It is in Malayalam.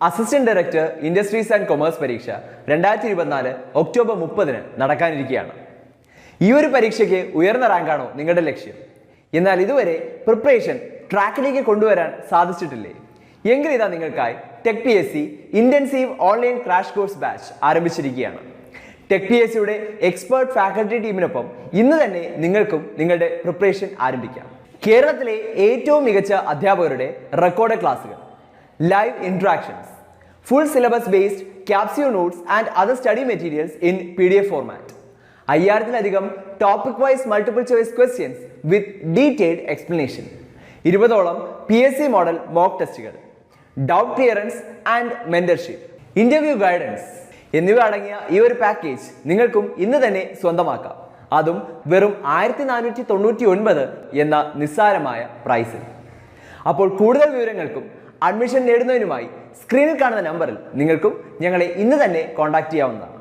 Assistant director industries and commerce പരീക്ഷ 2024 ഒക്ടോബർ 30 നടക്കാനിരിക്കുകയാണ്. ഈ ഒരു പരീക്ഷയ്ക്ക് ഉയർന്ന റാങ്കാണോ നിങ്ങളുടെ ലക്ഷ്യം? എന്നാൽ ഇതുവരെ പ്രിപ്പറേഷൻ ട്രാക്കിലേക്ക് കൊണ്ടുവരാൻ സാധിച്ചിട്ടില്ലേ? എങ്കിൽ ഇതാ നിങ്ങൾക്കായി tech PSC intensive online crash course batch ആരംഭിച്ചിരിക്കുകയാണ്. ടെക് PSCയുടെ എക്സ്പേർട്ട് ഫാക്കൽറ്റി ടീമിനൊപ്പം ഇന്ന് തന്നെ നിങ്ങൾക്കും നിങ്ങളുടെ പ്രിപ്പറേഷൻ ആരംഭിക്കാം. കേരളത്തിലെ ഏറ്റവും മികച്ച അധ്യാപകരുടെ റെക്കോർഡ് ക്ലാസുകൾ, live interactions, full syllabus based capsule notes and other study materials in PDF format. 5000-ലധികം topic wise multiple choice questions with detailed explanation. 20ഓളം PSC model mock ടെസ്റ്റുകൾ, doubt clearance and mentorship, interview guidance എന്നിവ അടങ്ങിയ ഈ ഒരു പാക്കേജ് നിങ്ങൾക്കും ഇന്ന് തന്നെ സ്വന്തമാക്കാം. അതും വെറും 1499 എന്ന നിസ്സാരമായ പ്രൈസിൽ. അപ്പോൾ കൂടുതൽ വിവരങ്ങൾക്കും അഡ്മിഷൻ നേടുന്നതിനുമായി സ്ക്രീനിൽ കാണുന്ന നമ്പറിൽ നിങ്ങൾക്കും ഞങ്ങളെ ഇന്ന് തന്നെ കോൺടാക്ട് ചെയ്യാവുന്നതാണ്.